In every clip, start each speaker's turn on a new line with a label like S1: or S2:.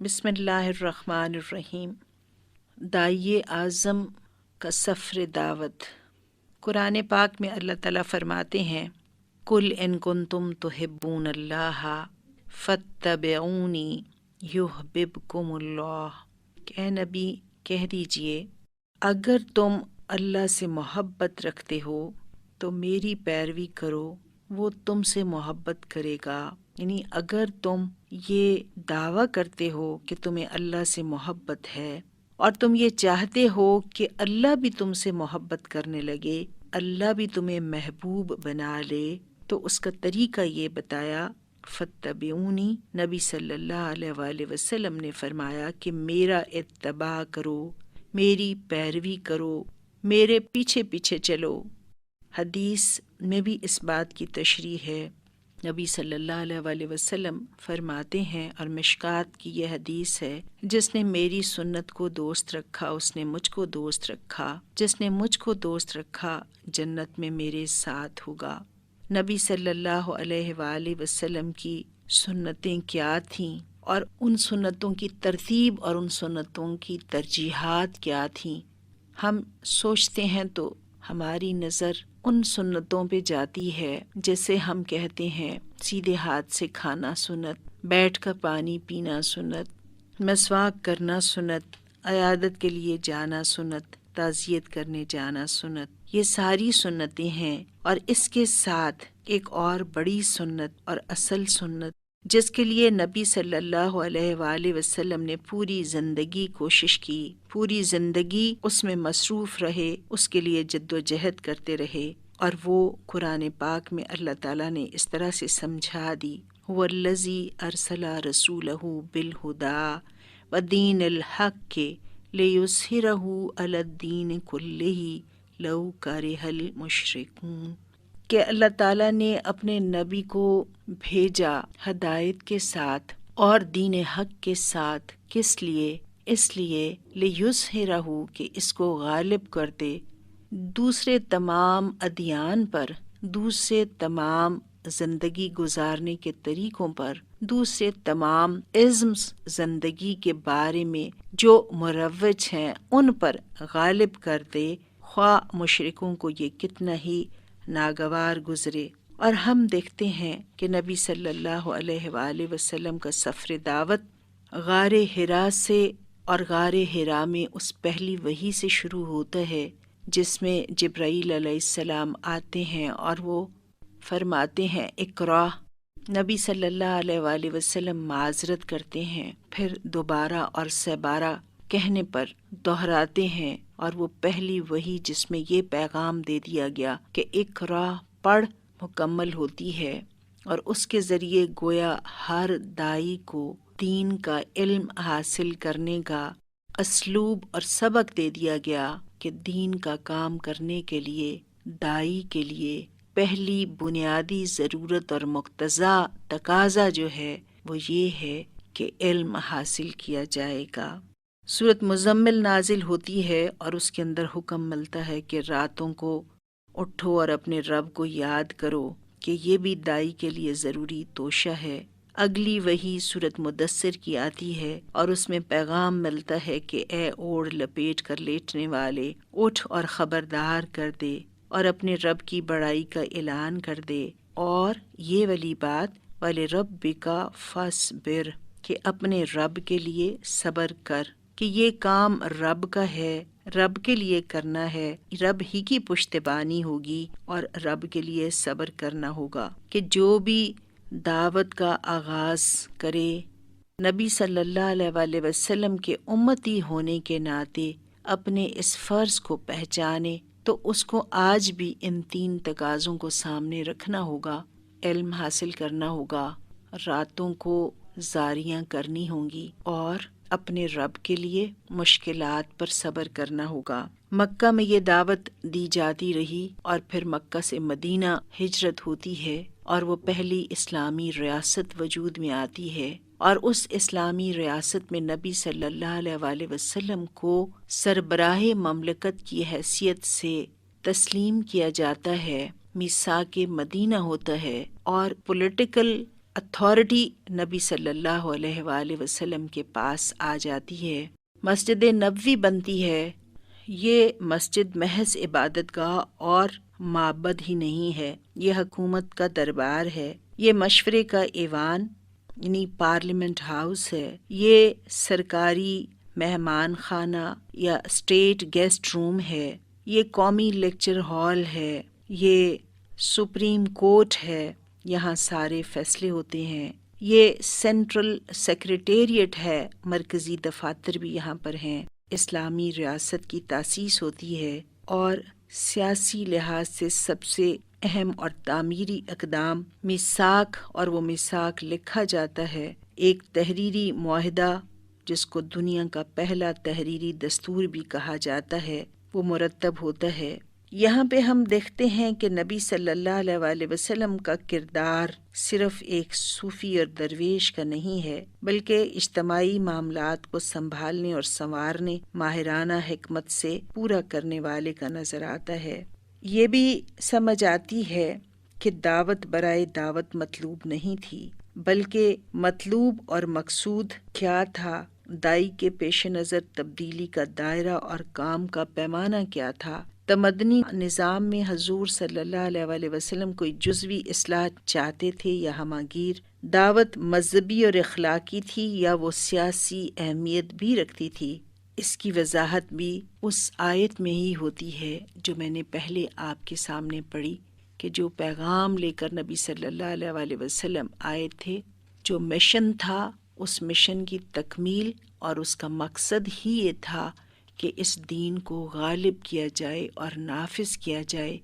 S1: بسم اللہ الرحمن الرحیم۔ داعی اعظم کا سفر دعوت۔ قرآن پاک میں اللہ تعالیٰ فرماتے ہیں کل ان کنتم تحبون اللہ فاتبعونی یحببکم اللہ، کہ اے نبی کہہ دیجئے اگر تم اللہ سے محبت رکھتے ہو تو میری پیروی کرو، وہ تم سے محبت کرے گا۔ یعنی اگر تم یہ دعویٰ کرتے ہو کہ تمہیں اللہ سے محبت ہے اور تم یہ چاہتے ہو کہ اللہ بھی تم سے محبت کرنے لگے، اللہ بھی تمہیں محبوب بنا لے، تو اس کا طریقہ یہ بتایا فاتبعونی۔ نبی صلی اللہ علیہ وآلہ وسلم نے فرمایا کہ میرا اتباع کرو، میری پیروی کرو، میرے پیچھے پیچھے چلو۔ حدیث میں بھی اس بات کی تشریح ہے۔ نبی صلی اللہ علیہ وآلہ وسلم فرماتے ہیں، اور مشکات کی یہ حدیث ہے، جس نے میری سنت کو دوست رکھا اس نے مجھ کو دوست رکھا، جس نے مجھ کو دوست رکھا جنت میں میرے ساتھ ہوگا۔ نبی صلی اللہ علیہ وآلہ وسلم کی سنتیں کیا تھیں، اور ان سنتوں کی ترتیب اور ان سنتوں کی ترجیحات کیا تھیں؟ ہم سوچتے ہیں تو ہماری نظر ان سنتوں پہ جاتی ہے جیسے ہم کہتے ہیں سیدھے ہاتھ سے کھانا سنت، بیٹھ کر پانی پینا سنت، مسواک کرنا سنت، عیادت کے لیے جانا سنت، تعزیت کرنے جانا سنت، یہ ساری سنتیں ہیں۔ اور اس کے ساتھ ایک اور بڑی سنت اور اصل سنت جس کے لیے نبی صلی اللہ علیہ وآلہ وسلم نے پوری زندگی کوشش کی، پوری زندگی اس میں مصروف رہے، اس کے لیے جد و جہد کرتے رہے، اور وہ قرآن پاک میں اللہ تعالیٰ نے اس طرح سے سمجھا دی هو الذی ارسل رسولہ بالہدی ودین الحق لیظہرہ علی الدین کلہ لو کرہ المشرکون، کہ اللہ تعالیٰ نے اپنے نبی کو بھیجا ہدایت کے ساتھ اور دین حق کے ساتھ۔ کس لیے؟ اس لیے لیظہرہ، کہ اس کو غالب کر دے دوسرے تمام ادیان پر، دوسرے تمام زندگی گزارنے کے طریقوں پر، دوسرے تمام ازمز زندگی کے بارے میں جو مروج ہیں ان پر غالب کر دے، خواہ مشرکوں کو یہ کتنا ہی ناگوار گزرے۔ اور ہم دیکھتے ہیں کہ نبی صلی اللہ علیہ وآلہ وسلم کا سفر دعوت غار حرا سے، اور غار حرا میں اس پہلی وحی سے شروع ہوتا ہے جس میں جبرائیل علیہ السلام آتے ہیں اور وہ فرماتے ہیں اقرا۔ نبی صلی اللہ علیہ وآلہ وسلم معذرت کرتے ہیں، پھر دوبارہ اور سہ کہنے پر دہراتے ہیں، اور وہ پہلی وحی جس میں یہ پیغام دے دیا گیا کہ اقرا پڑھ مکمل ہوتی ہے، اور اس کے ذریعے گویا ہر داعی کو دین کا علم حاصل کرنے کا اسلوب اور سبق دے دیا گیا کہ دین کا کام کرنے کے لیے داعی کے لیے پہلی بنیادی ضرورت اور مقتضا تقاضا جو ہے وہ یہ ہے کہ علم حاصل کیا جائے گا۔ سورۃ مزمل نازل ہوتی ہے اور اس کے اندر حکم ملتا ہے کہ راتوں کو اٹھو اور اپنے رب کو یاد کرو، کہ یہ بھی داعی کے لیے ضروری توشہ ہے۔ اگلی وحی سورۃ مدثر کی آتی ہے اور اس میں پیغام ملتا ہے کہ اے اوڑھ لپیٹ کر لیٹنے والے، اٹھ اور خبردار کر دے اور اپنے رب کی بڑائی کا اعلان کر دے، اور یہ والی بات وَلِرَبِّكَ فَاصْبِرْ، کہ اپنے رب کے لیے صبر کر، کہ یہ کام رب کا ہے، رب کے لیے کرنا ہے، رب ہی کی پشتبانی ہوگی اور رب کے لیے صبر کرنا ہوگا۔ کہ جو بھی دعوت کا آغاز کرے نبی صلی اللہ علیہ وآلہ وسلم کے امتی ہونے کے ناطے اپنے اس فرض کو پہچانے، تو اس کو آج بھی ان تین تقاضوں کو سامنے رکھنا ہوگا۔ علم حاصل کرنا ہوگا، راتوں کو زاریاں کرنی ہوں گی، اور اپنے رب کے لیے مشکلات پر صبر کرنا ہوگا۔ مکہ میں یہ دعوت دی جاتی رہی، اور پھر مکہ سے مدینہ ہجرت ہوتی ہے، اور وہ پہلی اسلامی ریاست وجود میں آتی ہے، اور اس اسلامی ریاست میں نبی صلی اللہ علیہ وآلہ وسلم کو سربراہ مملکت کی حیثیت سے تسلیم کیا جاتا ہے، میثاق مدینہ ہوتا ہے، اور پولیٹیکل اتھارٹی نبی صلی اللہ علیہ وآلہ وسلم کے پاس آ جاتی ہے، مسجد نبوی بنتی ہے۔ یہ مسجد محض عبادت گاہ اور معبد ہی نہیں ہے، یہ حکومت کا دربار ہے، یہ مشورے کا ایوان یعنی پارلیمنٹ ہاؤس ہے، یہ سرکاری مہمان خانہ یا اسٹیٹ گیسٹ روم ہے، یہ قومی لیکچر ہال ہے، یہ سپریم کورٹ ہے، یہاں سارے فیصلے ہوتے ہیں، یہ سینٹرل سیکریٹریٹ ہے، مرکزی دفاتر بھی یہاں پر ہیں، اسلامی ریاست کی تاسیس ہوتی ہے، اور سیاسی لحاظ سے سب سے اہم اور تعمیری اقدام میثاق، اور وہ میثاق لکھا جاتا ہے، ایک تحریری معاہدہ جس کو دنیا کا پہلا تحریری دستور بھی کہا جاتا ہے، وہ مرتب ہوتا ہے۔ یہاں پہ ہم دیکھتے ہیں کہ نبی صلی اللہ علیہ وآلہ وسلم کا کردار صرف ایک صوفی اور درویش کا نہیں ہے، بلکہ اجتماعی معاملات کو سنبھالنے اور سنوارنے، ماہرانہ حکمت سے پورا کرنے والے کا نظر آتا ہے۔ یہ بھی سمجھ آتی ہے کہ دعوت برائے دعوت مطلوب نہیں تھی، بلکہ مطلوب اور مقصود کیا تھا، دائی کے پیش نظر تبدیلی کا دائرہ اور کام کا پیمانہ کیا تھا۔ تمدنی نظام میں حضور صلی اللہ علیہ وآلہ وسلم کوئی جزوی اصلاح چاہتے تھے یا ہماگیر؟ دعوت مذہبی اور اخلاقی تھی یا وہ سیاسی اہمیت بھی رکھتی تھی؟ اس کی وضاحت بھی اس آیت میں ہی ہوتی ہے جو میں نے پہلے آپ کے سامنے پڑھی، کہ جو پیغام لے کر نبی صلی اللہ علیہ وآلہ وسلم آئے تھے، جو مشن تھا، اس مشن کی تکمیل اور اس کا مقصد ہی یہ تھا کہ اس دین کو غالب کیا جائے اور نافذ کیا جائے۔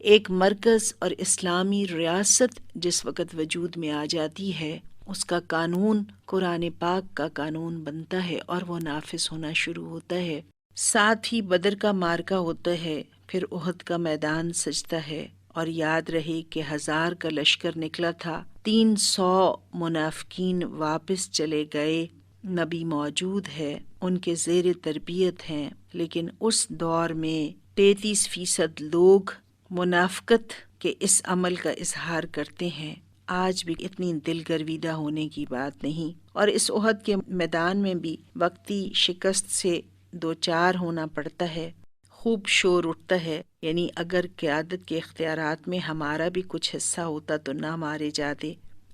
S1: ایک مرکز اور اسلامی ریاست جس وقت وجود میں آ جاتی ہے، اس کا قانون قرآن پاک کا قانون بنتا ہے اور وہ نافذ ہونا شروع ہوتا ہے۔ ساتھ ہی بدر کا معرکہ ہوتا ہے، پھر احد کا میدان سجتا ہے، اور یاد رہے کہ 1000 کا لشکر نکلا تھا، 300 منافقین واپس چلے گئے، نبی موجود ہے، ان کے زیر تربیت ہیں، لیکن اس دور میں 33% لوگ منافقت کے اس عمل کا اظہار کرتے ہیں۔ آج بھی اتنی دل گرویدہ ہونے کی بات نہیں، اور اس احد کے میدان میں بھی وقتی شکست سے دوچار ہونا پڑتا ہے، خوب شور اٹھتا ہے، یعنی اگر قیادت کے اختیارات میں ہمارا بھی کچھ حصہ ہوتا تو نہ مارے جاتے،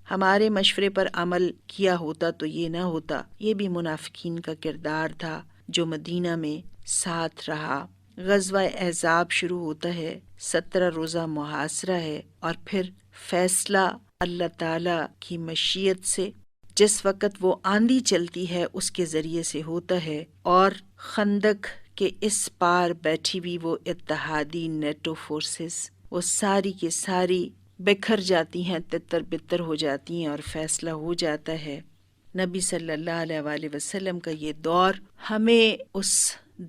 S1: ہمارے مشورے پر عمل کیا ہوتا تو یہ نہ ہوتا۔ یہ بھی منافقین کا کردار تھا جو مدینہ میں ساتھ رہا۔ غزوہ احزاب شروع ہوتا ہے، 17 روزہ محاصرہ ہے، اور پھر فیصلہ اللہ تعالی کی مشیت سے جس وقت وہ آندھی چلتی ہے اس کے ذریعے سے ہوتا ہے، اور خندق کے اس پار بیٹھی بھی وہ اتحادی نیٹو فورسز، وہ ساری کی ساری بکھر جاتی ہیں، تتر بتر ہو جاتی ہیں، اور فیصلہ ہو جاتا ہے۔ نبی صلی اللہ علیہ وآلہ وسلم کا یہ دور ہمیں اس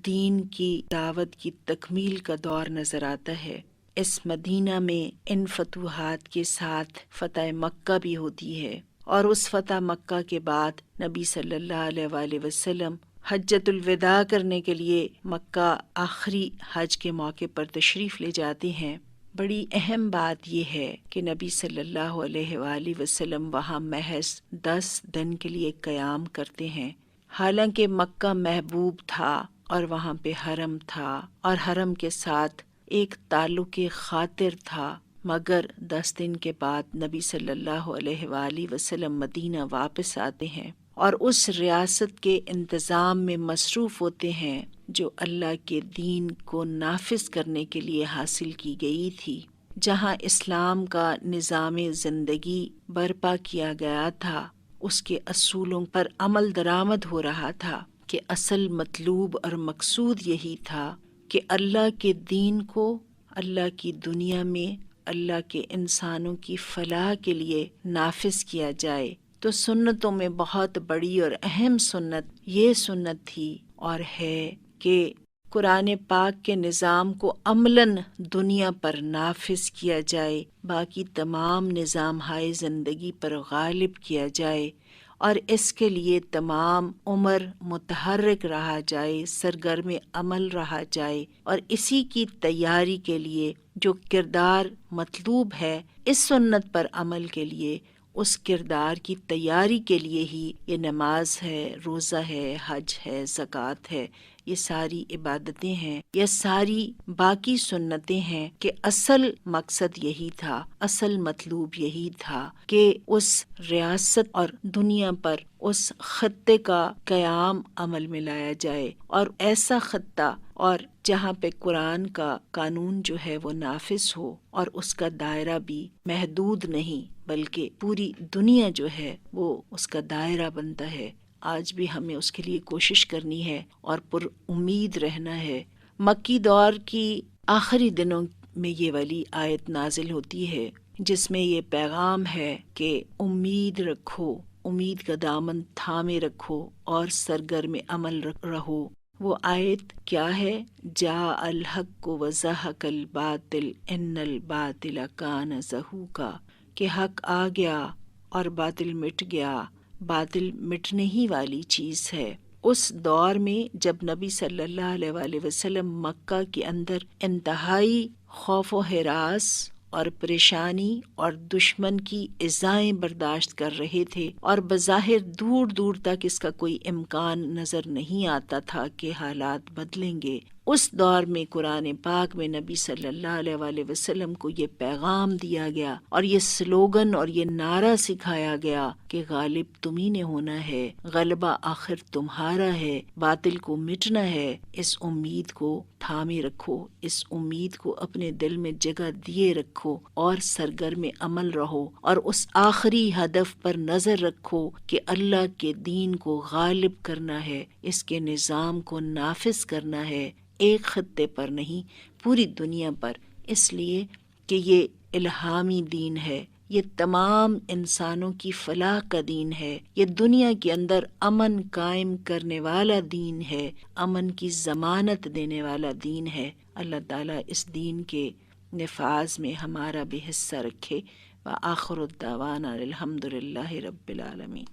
S1: دین کی دعوت کی تکمیل کا دور نظر آتا ہے۔ اس مدینہ میں ان فتوحات کے ساتھ فتح مکہ بھی ہوتی ہے، اور اس فتح مکہ کے بعد نبی صلی اللہ علیہ وآلہ وسلم حجۃ الوداع کرنے کے لیے مکہ آخری حج کے موقع پر تشریف لے جاتے ہیں۔ بڑی اہم بات یہ ہے کہ نبی صلی اللہ علیہ وآلہ وسلم وہاں محض 10 دن کے لیے قیام کرتے ہیں، حالانکہ مکہ محبوب تھا اور وہاں پہ حرم تھا اور حرم کے ساتھ ایک تعلق خاطر تھا، مگر 10 دن کے بعد نبی صلی اللہ علیہ وآلہ وسلم مدینہ واپس آتے ہیں اور اس ریاست کے انتظام میں مصروف ہوتے ہیں جو اللہ کے دین کو نافذ کرنے کے لیے حاصل کی گئی تھی، جہاں اسلام کا نظام زندگی برپا کیا گیا تھا، اس کے اصولوں پر عمل درآمد ہو رہا تھا، کہ اصل مطلوب اور مقصود یہی تھا کہ اللہ کے دین کو اللہ کی دنیا میں اللہ کے انسانوں کی فلاح کے لیے نافذ کیا جائے۔ تو سنتوں میں بہت بڑی اور اہم سنت یہ سنت تھی اور ہے کہ قرآن پاک کے نظام کو عملاً دنیا پر نافذ کیا جائے، باقی تمام نظام ہائے زندگی پر غالب کیا جائے، اور اس کے لیے تمام عمر متحرک رہا جائے، سرگرم عمل رہا جائے، اور اسی کی تیاری کے لیے جو کردار مطلوب ہے اس سنت پر عمل کے لیے، اس کردار کی تیاری کے لیے ہی یہ نماز ہے، روزہ ہے، حج ہے، زکوٰۃ ہے، یہ ساری عبادتیں ہیں، یہ ساری باقی سنتیں ہیں کہ اصل مقصد یہی تھا، اصل مطلوب یہی تھا کہ اس ریاست اور دنیا پر اس خطے کا قیام عمل میں لایا جائے، اور ایسا خطہ اور جہاں پہ قرآن کا قانون جو ہے وہ نافذ ہو، اور اس کا دائرہ بھی محدود نہیں بلکہ پوری دنیا جو ہے وہ اس کا دائرہ بنتا ہے۔ آج بھی ہمیں اس کے لیے کوشش کرنی ہے اور پر امید رہنا ہے۔ مکی دور کی آخری دنوں میں یہ والی آیت نازل ہوتی ہے جس میں یہ پیغام ہے کہ امید رکھو، امید کا دامن تھامے رکھو اور سرگرم عمل رہو۔ وہ آیت کیا ہے؟ جاء الحق وزہق الباطل ان الباطل کان زہوقا، کہ حق آ گیا اور باطل مٹ گیا، باطل مٹنے ہی والی چیز ہے۔ اس دور میں جب نبی صلی اللہ علیہ وآلہ وسلم مکہ کے اندر انتہائی خوف و ہراس اور پریشانی اور دشمن کی ایذائیں برداشت کر رہے تھے، اور بظاہر دور دور تک اس کا کوئی امکان نظر نہیں آتا تھا کہ حالات بدلیں گے، اس دور میں قرآن پاک میں نبی صلی اللہ علیہ وآلہ وسلم کو یہ پیغام دیا گیا اور یہ سلوگن اور یہ نعرہ سکھایا گیا کہ غالب تمہیں نے ہونا ہے، غلبہ آخر تمہارا ہے، باطل کو مٹنا ہے۔ اس امید کو تھامے رکھو، اس امید کو اپنے دل میں جگہ دیے رکھو اور سرگرم عمل رہو، اور اس آخری ہدف پر نظر رکھو کہ اللہ کے دین کو غالب کرنا ہے، اس کے نظام کو نافذ کرنا ہے، ایک خطے پر نہیں، پوری دنیا پر، اس لیے کہ یہ الہامی دین ہے، یہ تمام انسانوں کی فلاح کا دین ہے، یہ دنیا کے اندر امن قائم کرنے والا دین ہے، امن کی ضمانت دینے والا دین ہے۔ اللہ تعالیٰ اس دین کے نفاذ میں ہمارا بھی حصہ رکھے۔ وآخر الدعوانا الحمد للہ رب العالمین۔